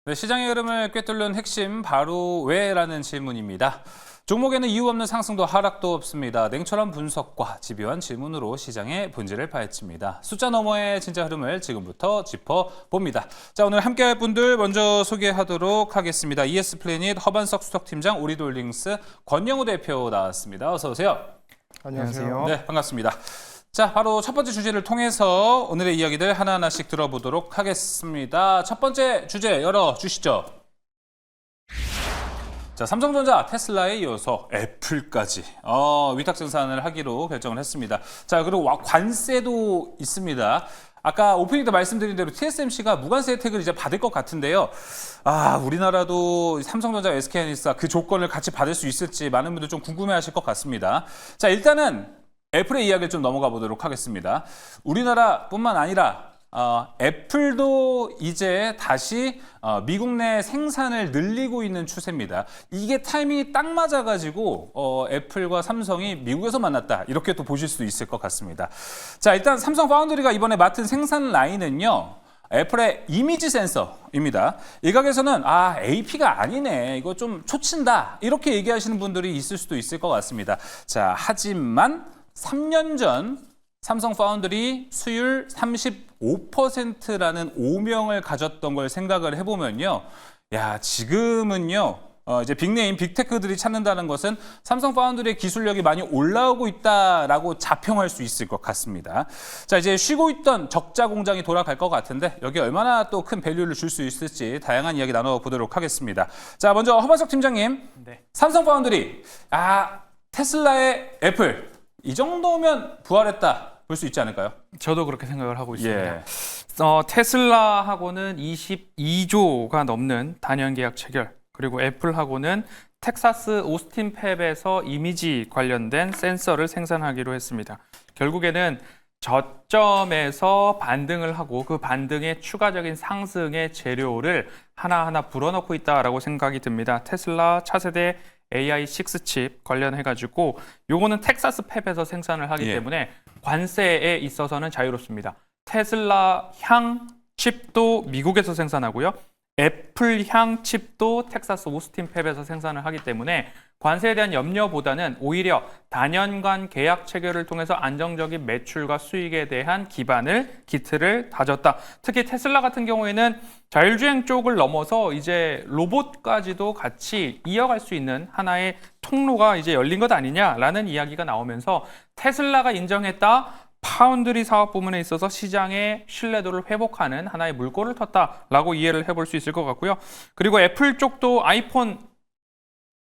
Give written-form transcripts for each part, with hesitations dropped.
네, 시장의 흐름을 꿰뚫는 핵심 바로 왜라는 질문입니다. 종목에는 이유 없는 상승도 하락도 없습니다. 냉철한 분석과 집요한 질문으로 시장의 본질을 파헤칩니다. 숫자 너머의 진짜 흐름을 지금부터 짚어봅니다. 자, 오늘 함께할 분들 먼저 소개하도록 하겠습니다. ES플래닛 허반석 수석팀장, 오리돌링스 권영우 대표 나왔습니다. 어서 오세요. 안녕하세요. 네, 반갑습니다. 자, 바로 첫 번째 주제를 통해서 오늘의 이야기들 하나하나씩 들어보도록 하겠습니다. 첫 번째 주제 열어주시죠. 자, 삼성전자, 테슬라에 이어서 애플까지 위탁 생산을 하기로 결정을 했습니다. 자, 그리고 관세도 있습니다. 아까 오프닝 때 말씀드린 대로 TSMC가 무관세 혜택을 이제 받을 것 같은데요. 우리나라도 삼성전자, SK하이닉스가 그 조건을 같이 받을 수 있을지 많은 분들 좀 궁금해하실 것 같습니다. 자, 일단은 애플의 이야기를 좀 넘어가 보도록 하겠습니다. 우리나라뿐만 아니라 애플도 이제 다시 미국 내 생산을 늘리고 있는 추세입니다. 이게 타이밍이 딱 맞아가지고 애플과 삼성이 미국에서 만났다, 이렇게 또 보실 수 있을 것 같습니다. 자, 일단 삼성 파운드리가 이번에 맡은 생산 라인은요, 애플의 이미지 센서입니다. 일각에서는 AP가 아니네, 이거 좀 초친다, 이렇게 얘기하시는 분들이 있을 수도 있을 것 같습니다. 자, 하지만 3년 전 삼성 파운드리 수율 35%라는 오명을 가졌던 걸 생각을 해보면요, 지금은요, 이제 빅네임, 빅테크들이 찾는다는 것은 삼성 파운드리의 기술력이 많이 올라오고 있다라고 자평할 수 있을 것 같습니다. 자, 이제 쉬고 있던 적자 공장이 돌아갈 것 같은데 여기 얼마나 또 큰 밸류를 줄 수 있을지 다양한 이야기 나눠보도록 하겠습니다. 자, 먼저 허반석 팀장님, 네. 삼성 파운드리, 테슬라의 애플, 이 정도면 부활했다 볼 수 있지 않을까요? 저도 그렇게 생각을 하고 있습니다. 예. 테슬라하고는 22조가 넘는 단연 계약 체결, 그리고 애플하고는 텍사스 오스틴 팹에서 이미지 관련된 센서를 생산하기로 했습니다. 결국에는 저점에서 반등을 하고 그 반등의 추가적인 상승의 재료를 하나하나 불어넣고 있다라고 생각이 듭니다. 테슬라 차세대 AI6 칩 관련해가지고 요거는 텍사스 팹에서 생산을 하기 때문에 관세에 있어서는 자유롭습니다. 테슬라 향 칩도 미국에서 생산하고요. 애플 향 칩도 텍사스 오스틴 팹에서 생산을 하기 때문에 관세에 대한 염려보다는 오히려 단연간 계약 체결을 통해서 안정적인 매출과 수익에 대한 기틀을 다졌다. 특히 테슬라 같은 경우에는 자율주행 쪽을 넘어서 이제 로봇까지도 같이 이어갈 수 있는 하나의 통로가 이제 열린 것 아니냐라는 이야기가 나오면서 테슬라가 인정했다, 파운드리 사업 부문에 있어서 시장의 신뢰도를 회복하는 하나의 물꼬를 텄다라고 이해를 해볼 수 있을 것 같고요. 그리고 애플 쪽도 아이폰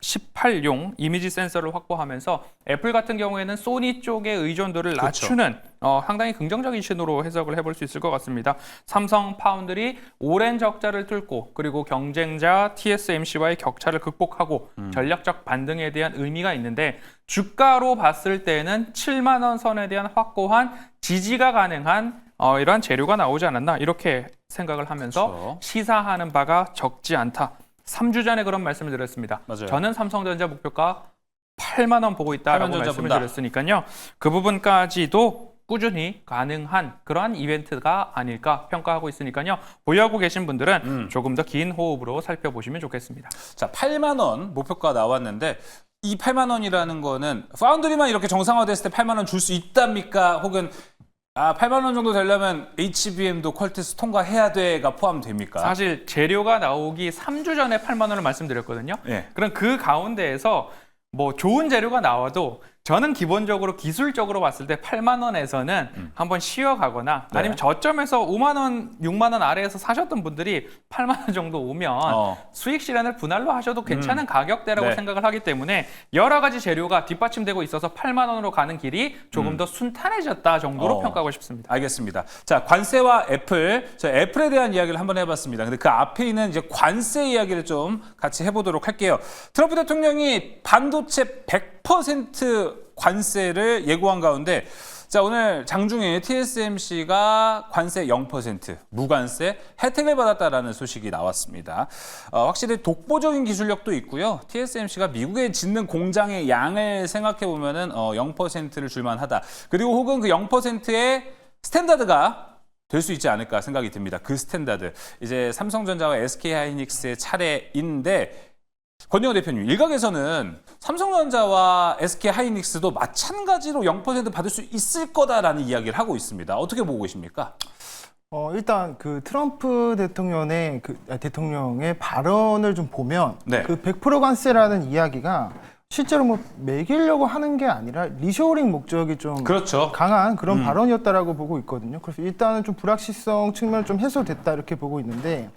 18용 이미지 센서를 확보하면서 애플 같은 경우에는 소니 쪽의 의존도를 낮추는 상당히 긍정적인 신호로 해석을 해볼 수 있을 것 같습니다. 삼성 파운드리 오랜 적자를 뚫고 그리고 경쟁자 TSMC와의 격차를 극복하고 전략적 반등에 대한 의미가 있는데, 주가로 봤을 때는 7만 원 선에 대한 확고한 지지가 가능한 이러한 재료가 나오지 않았나, 이렇게 생각을 하면서 시사하는 바가 적지 않다. 3주 전에 그런 말씀을 드렸습니다. 맞아요. 저는 삼성전자 목표가 8만 원 보고 있다라고 말씀을 본다. 드렸으니까요. 그 부분까지도 꾸준히 가능한 그러한 이벤트가 아닐까 평가하고 있으니까요. 보유하고 계신 분들은 조금 더 긴 호흡으로 살펴보시면 좋겠습니다. 자, 8만 원 목표가 나왔는데 이 8만 원이라는 거는 파운드리만 이렇게 정상화됐을 때 8만 원 줄 수 있답니까? 혹은 8만 원 정도 되려면 HBM도 퀄테스 통과해야 돼가 포함됩니까? 사실 재료가 나오기 3주 전에 8만 원을 말씀드렸거든요. 네. 그럼 그 가운데에서 뭐 좋은 재료가 나와도 저는 기본적으로 기술적으로 봤을 때 8만 원에서는 한번 쉬어가거나 아니면 저점에서 5만 원, 6만 원 아래에서 사셨던 분들이 8만 원 정도 오면 수익 실현을 분할로 하셔도 괜찮은 가격대라고 생각을 하기 때문에 여러 가지 재료가 뒷받침되고 있어서 8만 원으로 가는 길이 조금 더 순탄해졌다 정도로 평가하고 싶습니다. 알겠습니다. 자, 관세와 애플, 애플에 대한 이야기를 한번 해봤습니다. 근데 그 앞에 있는 이제 관세 이야기를 좀 같이 해보도록 할게요. 트럼프 대통령이 반도체 100% 관세를 예고한 가운데, 자, 오늘 장중에 TSMC가 관세 0%, 무관세 혜택을 받았다라는 소식이 나왔습니다. 확실히 독보적인 기술력도 있고요. TSMC가 미국에 짓는 공장의 양을 생각해 보면은 0%를 줄만하다. 그리고 혹은 그 0%의 스탠다드가 될 수 있지 않을까 생각이 듭니다. 그 스탠다드. 이제 삼성전자와 SK하이닉스의 차례인데 권영호 대표님, 일각에서는 삼성전자와 SK하이닉스도 마찬가지로 0% 받을 수 있을 거다라는 이야기를 하고 있습니다. 어떻게 보고 계십니까? 일단 그 트럼프 대통령의 발언을 좀 보면 네. 그 100% 관세라는 이야기가 실제로 뭐 매기려고 하는 게 아니라 리쇼어링 목적이 좀 그렇죠. 강한 그런 발언이었다라고 보고 있거든요. 그래서 일단은 좀 불확실성 측면 좀 해소됐다 이렇게 보고 있는데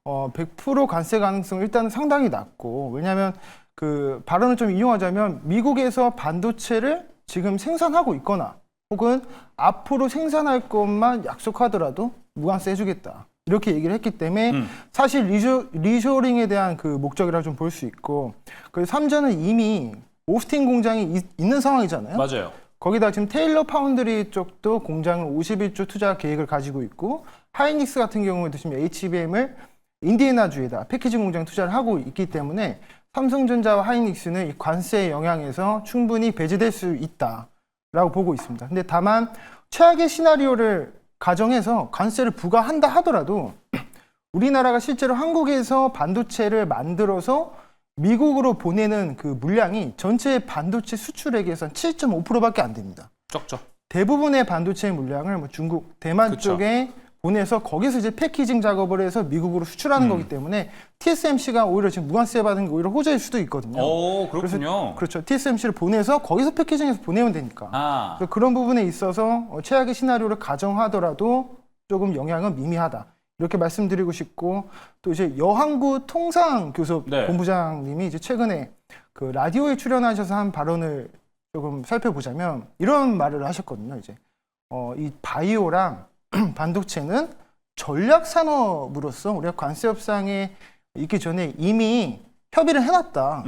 100% 관세 가능성은 일단은 상당히 낮고, 왜냐하면 그 발언을 좀 이용하자면 미국에서 반도체를 지금 생산하고 있거나 혹은 앞으로 생산할 것만 약속하더라도 무관세 해주겠다 이렇게 얘기를 했기 때문에 사실 리쇼어링에 대한 그 목적이라 좀 볼 수 있고, 그리고 삼전은 이미 오스틴 공장이 있는 상황이잖아요. 맞아요. 거기다 지금 테일러 파운드리 쪽도 공장을 51조 투자 계획을 가지고 있고, 하이닉스 같은 경우에도 지금 HBM을 인디애나주에다 패키징 공장 투자를 하고 있기 때문에 삼성전자와 하이닉스는 이 관세의 영향에서 충분히 배제될 수 있다라고 보고 있습니다. 근데 다만 최악의 시나리오를 가정해서 관세를 부과한다 하더라도 우리나라가 실제로 한국에서 반도체를 만들어서 미국으로 보내는 그 물량이 전체 반도체 수출액에서 7.5%밖에 안 됩니다. 적죠. 대부분의 반도체 물량을 뭐 중국, 대만 그쵸. 쪽에 보내서 거기서 이제 패키징 작업을 해서 미국으로 수출하는 거기 때문에 TSMC가 오히려 지금 무관세 받은 게 오히려 호재일 수도 있거든요. 오, 그렇군요. 그렇죠. TSMC를 보내서 거기서 패키징해서 보내면 되니까. 아, 그래서 그런 부분에 있어서 최악의 시나리오를 가정하더라도 조금 영향은 미미하다. 이렇게 말씀드리고 싶고, 또 이제 여항구 통상교섭 네. 본부장님이 이제 최근에 그 라디오에 출연하셔서 한 발언을 조금 살펴보자면 이런 말을 하셨거든요. 이제 이 바이오랑 반도체는 전략 산업으로서 우리가 관세 협상에 있기 전에 이미 협의를 해놨다.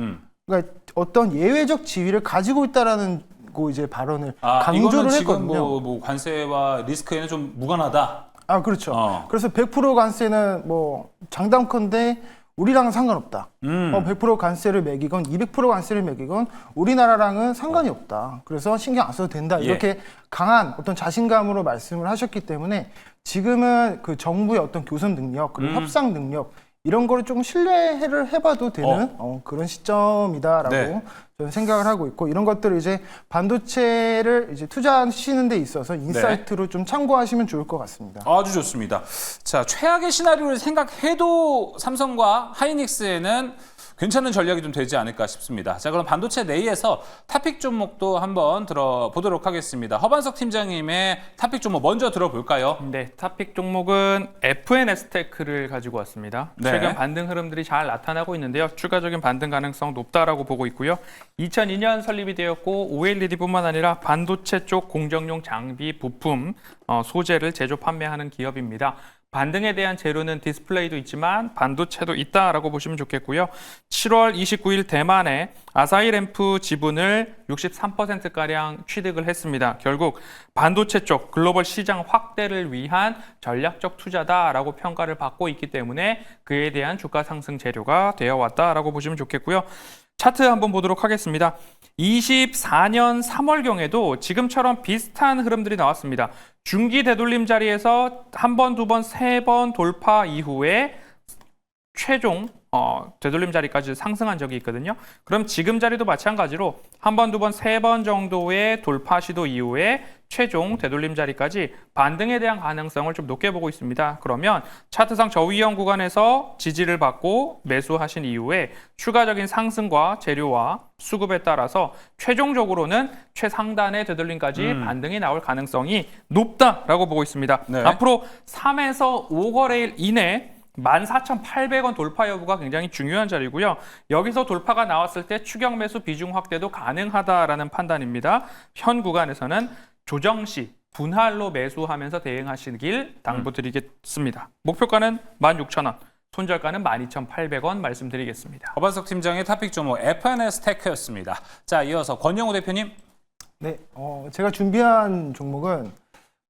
그러니까 어떤 예외적 지위를 가지고 있다라는 거 이제 발언을 강조를 이거는 지금 했거든요. 뭐 관세와 리스크에는 좀 무관하다. 그렇죠. 그래서 100% 관세는 뭐 장담컨대 우리랑은 상관없다. 100% 관세를 매기건 200% 관세를 매기건 우리나라랑은 상관이 없다. 그래서 신경 안 써도 된다. 이렇게 강한 어떤 자신감으로 말씀을 하셨기 때문에 지금은 그 정부의 어떤 교섭 능력, 그리고 협상 능력 이런 거를 조금 신뢰를 해봐도 되는 그런 시점이다라고 네. 저는 생각을 하고 있고, 이런 것들을 이제 반도체를 이제 투자하시는 데 있어서 인사이트로 좀 참고하시면 좋을 것 같습니다. 아주 좋습니다. 자, 최악의 시나리오를 생각해도 삼성과 하이닉스에는 괜찮은 전략이 좀 되지 않을까 싶습니다. 자, 그럼 반도체 내에서 탑픽 종목도 한번 들어보도록 하겠습니다. 허반석 팀장님의 탑픽 종목 먼저 들어볼까요? 네, 탑픽 종목은 FNS테크를 가지고 왔습니다. 네. 최근 반등 흐름들이 잘 나타나고 있는데요. 추가적인 반등 가능성 높다라고 보고 있고요. 2002년 설립이 되었고 OLED뿐만 아니라 반도체 쪽 공정용 장비, 부품, 소재를 제조 판매하는 기업입니다. 반등에 대한 재료는 디스플레이도 있지만 반도체도 있다라고 보시면 좋겠고요. 7월 29일 대만에 아사히램프 지분을 63%가량 취득을 했습니다. 결국 반도체 쪽 글로벌 시장 확대를 위한 전략적 투자다라고 평가를 받고 있기 때문에 그에 대한 주가 상승 재료가 되어 왔다라고 보시면 좋겠고요. 차트 한번 보도록 하겠습니다. 24년 3월경에도 지금처럼 비슷한 흐름들이 나왔습니다. 중기 되돌림 자리에서 한 번, 두 번, 세 번 돌파 이후에 최종 되돌림 자리까지 상승한 적이 있거든요. 그럼 지금 자리도 마찬가지로 한 번, 두 번, 세 번 정도의 돌파 시도 이후에 최종 되돌림 자리까지 반등에 대한 가능성을 좀 높게 보고 있습니다. 그러면 차트상 저위험 구간에서 지지를 받고 매수하신 이후에 추가적인 상승과 재료와 수급에 따라서 최종적으로는 최상단의 되돌림까지 반등이 나올 가능성이 높다라고 보고 있습니다. 네. 앞으로 3에서 5거래일 이내 14,800원 돌파 여부가 굉장히 중요한 자리고요. 여기서 돌파가 나왔을 때 추격 매수 비중 확대도 가능하다라는 판단입니다. 현 구간에서는 조정 시 분할로 매수하면서 대응하시길 당부드리겠습니다. 목표가는 16,000원, 손절가는 12,800원 말씀드리겠습니다. 허반석 팀장의 탑픽 종목 FNS테크였습니다. 자, 이어서 권영호 대표님. 네, 제가 준비한 종목은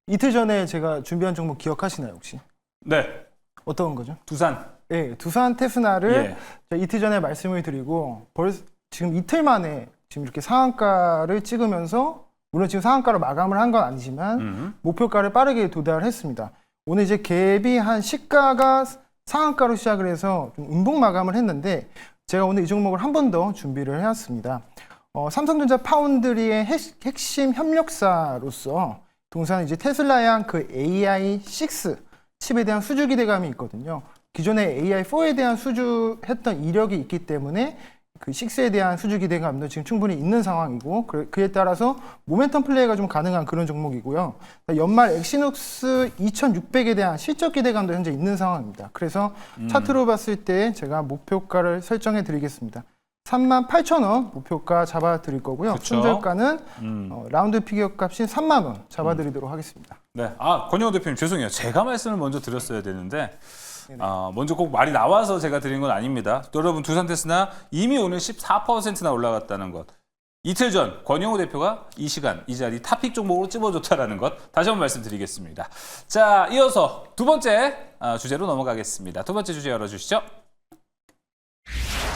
이틀 전에 제가 준비한 종목 기억하시나요 혹시? 네, 어떤 거죠? 두산. 네, 두산 테스나를 예. 제가 이틀 전에 말씀을 드리고 지금 이틀 만에 지금 이렇게 상한가를 찍으면서, 물론 지금 상한가로 마감을 한 건 아니지만 목표가를 빠르게 도달을 했습니다. 오늘 이제 갭이 한 시가가 상한가로 시작을 해서 좀 음봉 마감을 했는데 제가 오늘 이 종목을 한 번 더 준비를 해왔습니다. 삼성전자 파운드리의 핵심 협력사로서 동사는 이제 테슬라의 그 AI6 칩에 대한 수주 기대감이 있거든요. 기존에 AI4에 대한 수주했던 이력이 있기 때문에 그 6에 대한 수주 기대감도 지금 충분히 있는 상황이고 그에 따라서 모멘텀 플레이가 좀 가능한 그런 종목이고요. 연말 엑시녹스 2600에 대한 실적 기대감도 현재 있는 상황입니다. 그래서 차트로 봤을 때 제가 목표가를 설정해 드리겠습니다. 38,000원 목표가 잡아 드릴 거고요. 그쵸? 손절가는 라운드 피겨 값인 3만 원 잡아 드리도록 하겠습니다. 네, 권영호 대표님 죄송해요. 제가 말씀을 먼저 드렸어야 되는데 먼저 꼭 말이 나와서 제가 드린 건 아닙니다. 또 여러분 두산 테스나 이미 오늘 14%나 올라갔다는 것. 이틀 전 권영호 대표가 이 시간 이 자리 탑픽 종목으로 찝어줬다라는 것 다시 한번 말씀드리겠습니다. 자, 이어서 두 번째 주제로 넘어가겠습니다. 두 번째 주제 열어주시죠.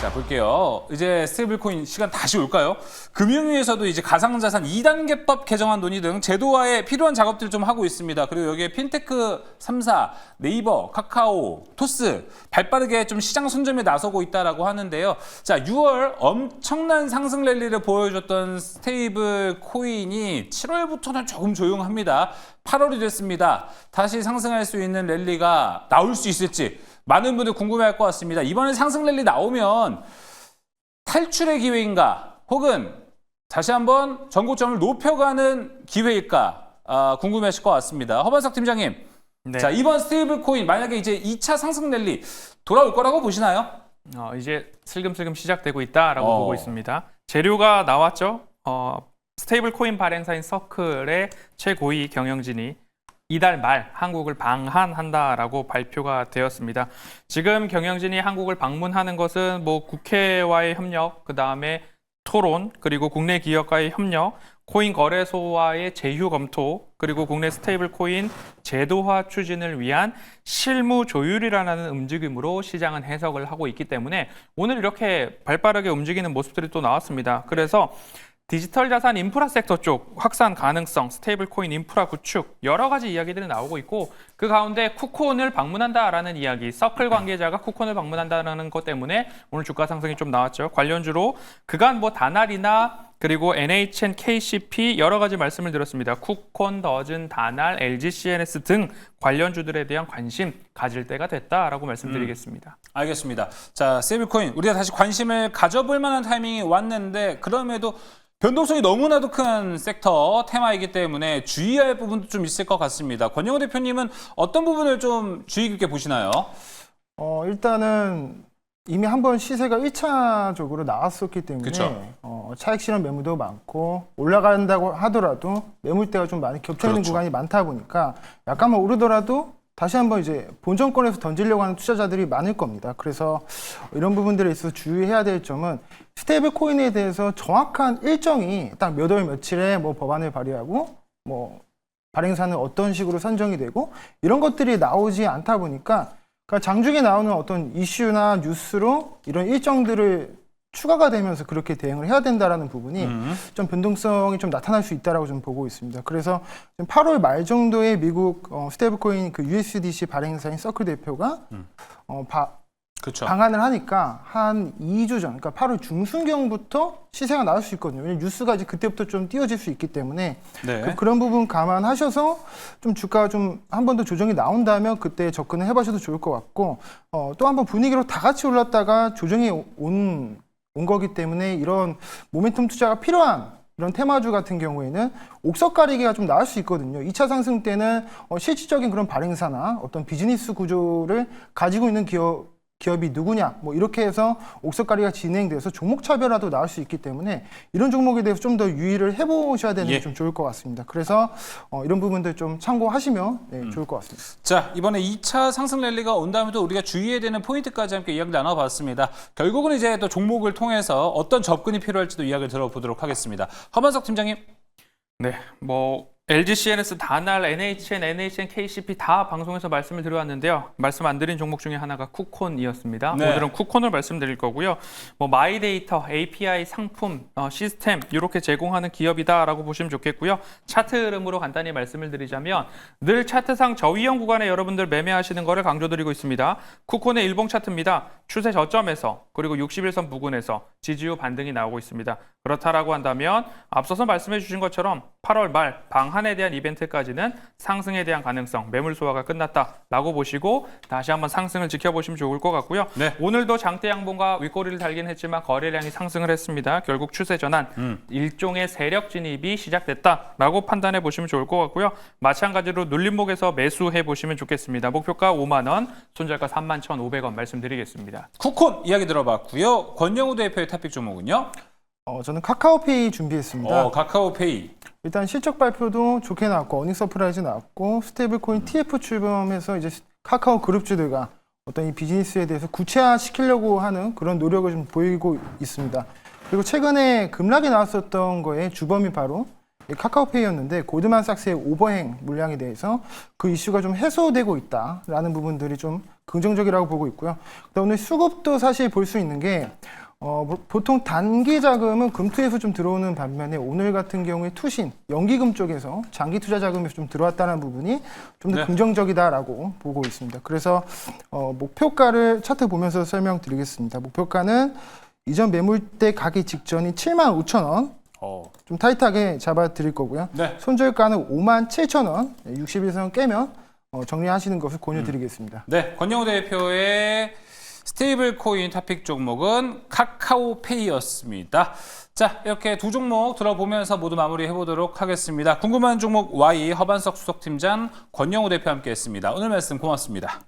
자, 볼게요. 이제 스테이블 코인 시간 다시 올까요? 금융위에서도 이제 가상자산 2단계법 개정안 논의 등 제도화에 필요한 작업들을 좀 하고 있습니다. 그리고 여기에 핀테크 3사, 네이버, 카카오, 토스 발빠르게 좀 시장 선점에 나서고 있다라고 하는데요. 자, 6월 엄청난 상승 랠리를 보여줬던 스테이블 코인이 7월부터는 조금 조용합니다. 8월이 됐습니다. 다시 상승할 수 있는 랠리가 나올 수 있을지 많은 분들 궁금해할 것 같습니다. 이번에 상승 랠리 나오면 탈출의 기회인가 혹은 다시 한번 전고점을 높여가는 기회일까 궁금해하실 것 같습니다. 허반석 팀장님, 네. 자, 이번 스테이블 코인 만약에 이제 2차 상승 랠리 돌아올 거라고 보시나요? 이제 슬금슬금 시작되고 있다라고 보고 있습니다. 재료가 나왔죠. 스테이블 코인 발행사인 서클의 최고위 경영진이 이달 말 한국을 방한한다라고 발표가 되었습니다. 지금 경영진이 한국을 방문하는 것은 뭐 국회와의 협력, 그 다음에 토론, 그리고 국내 기업과의 협력, 코인 거래소와의 제휴 검토, 그리고 국내 스테이블 코인 제도화 추진을 위한 실무 조율이라는 움직임으로 시장은 해석을 하고 있기 때문에 오늘 이렇게 발빠르게 움직이는 모습들이 또 나왔습니다. 그래서 디지털 자산 인프라 섹터 쪽 확산 가능성, 스테이블 코인 인프라 구축 여러 가지 이야기들이 나오고 있고 그 가운데 쿠콘을 방문한다라는 이야기, 서클 관계자가 쿠콘을 방문한다는 것 때문에 오늘 주가 상승이 좀 나왔죠. 관련주로 그간 뭐 다날이나 그리고 NHN, KCP 여러 가지 말씀을 드렸습니다. 쿠콘, 더즌, 다날, LG CNS 등 관련주들에 대한 관심 가질 때가 됐다라고 말씀드리겠습니다. 알겠습니다. 자, 스테이블 코인 우리가 다시 관심을 가져볼 만한 타이밍이 왔는데 그럼에도 변동성이 너무나도 큰 섹터 테마이기 때문에 주의할 부분도 좀 있을 것 같습니다. 권영호 대표님은 어떤 부분을 좀 주의 깊게 보시나요? 일단은 이미 한번 시세가 1차적으로 나왔었기 때문에 차익 실현 매물도 많고 올라간다고 하더라도 매물대가 좀 많이 겹쳐 있는 구간이 많다 보니까 약간만 오르더라도 다시 한번 이제 본전권에서 던지려고 하는 투자자들이 많을 겁니다. 그래서 이런 부분들에 있어서 주의해야 될 점은 스테이블 코인에 대해서 정확한 일정이 딱 몇 월 며칠에 뭐 법안을 발의하고 뭐 발행사는 어떤 식으로 선정이 되고 이런 것들이 나오지 않다 보니까 그러니까 장중에 나오는 어떤 이슈나 뉴스로 이런 일정들을 추가가 되면서 그렇게 대응을 해야 된다라는 부분이 좀 변동성이 좀 나타날 수 있다라고 좀 보고 있습니다. 그래서 8월 말 정도에 미국 스테이블코인 그 USDC 발행사인 서클 대표가 방한을 하니까 한 2주 전, 그러니까 8월 중순경부터 시세가 나올 수 있거든요. 왜냐면 뉴스가 이제 그때부터 좀 띄워질 수 있기 때문에 그런 부분 감안하셔서 좀 주가가 좀 한 번 더 조정이 나온다면 그때 접근을 해보셔도 좋을 것 같고 또 한 번 분위기로 다 같이 올랐다가 조정이 온 거기 때문에 이런 모멘텀 투자가 필요한 이런 테마주 같은 경우에는 옥석 가리기가 좀 나을 수 있거든요. 2차 상승 때는 실질적인 그런 발행사나 어떤 비즈니스 구조를 가지고 있는 기업이 누구냐 뭐 이렇게 해서 옥석가리가 진행돼서 종목 차별화도 나올 수 있기 때문에 이런 종목에 대해서 좀 더 유의를 해보셔야 되는 게 좀 좋을 것 같습니다. 그래서 이런 부분들 좀 참고하시면 좋을 것 같습니다. 자, 이번에 2차 상승 랠리가 온다면서 우리가 주의해야 되는 포인트까지 함께 이야기 나눠봤습니다. 결국은 이제 또 종목을 통해서 어떤 접근이 필요할지도 이야기를 들어보도록 하겠습니다. 허만석 팀장님. 네, 뭐 LG CNS, 다날, NHN, NHN, KCP 다 방송에서 말씀을 드려왔는데요. 말씀 안 드린 종목 중에 하나가 쿠콘이었습니다. 네. 오늘은 쿠콘을 말씀드릴 거고요. 뭐 마이데이터, API, 상품, 시스템 이렇게 제공하는 기업이다라고 보시면 좋겠고요. 차트 흐름으로 간단히 말씀을 드리자면 늘 차트상 저위험 구간에 여러분들 매매하시는 거를 강조드리고 있습니다. 쿠콘의 일봉 차트입니다. 추세 저점에서 그리고 61선 부근에서 지지 후 반등이 나오고 있습니다. 그렇다라고 한다면 앞서서 말씀해 주신 것처럼 8월 말 방한에 대한 이벤트까지는 상승에 대한 가능성, 매물 소화가 끝났다라고 보시고 다시 한번 상승을 지켜보시면 좋을 것 같고요. 네. 오늘도 장대 양봉과 윗꼬리를 달긴 했지만 거래량이 상승을 했습니다. 결국 추세 전환, 일종의 세력 진입이 시작됐다라고 판단해 보시면 좋을 것 같고요. 마찬가지로 눌림목에서 매수해 보시면 좋겠습니다. 목표가 5만 원, 손절가 31,500원 말씀드리겠습니다. 쿠콘 이야기 들어봤고요. 권영우 대표의 탑픽 종목은요? 저는 카카오페이 준비했습니다. 카카오페이. 일단 실적 발표도 좋게 나왔고 어닝 서프라이즈 나왔고 스테이블코인 TF 출범해서 이제 카카오 그룹주들과 어떤 이 비즈니스에 대해서 구체화시키려고 하는 그런 노력을 좀 보이고 있습니다. 그리고 최근에 급락이 나왔었던 거에 주범이 바로 이 카카오페이였는데 고드만삭스의 오버행 물량에 대해서 그 이슈가 좀 해소되고 있다라는 부분들이 좀 긍정적이라고 보고 있고요. 그다음에 오늘 수급도 사실 볼 수 있는 게 보통 단기 자금은 금투에서 좀 들어오는 반면에 오늘 같은 경우에 투신, 연기금 쪽에서 장기 투자 자금에서 좀 들어왔다는 부분이 좀 더 네. 긍정적이다라고 보고 있습니다. 그래서 목표가를 차트 보면서 설명드리겠습니다. 목표가는 이전 매물대 가기 직전인 75,000원 좀 타이트하게 잡아 드릴 거고요. 네. 손절가는 57,000원, 61선 깨면 정리하시는 것을 권유드리겠습니다. 네, 권영우 대표의 스테이블 코인 탑픽 종목은 카카오페이였습니다. 자, 이렇게 두 종목 들어보면서 모두 마무리해 보도록 하겠습니다. 궁금한 종목 Y 허반석 수석팀장 권영우 대표와 함께했습니다. 오늘 말씀 고맙습니다.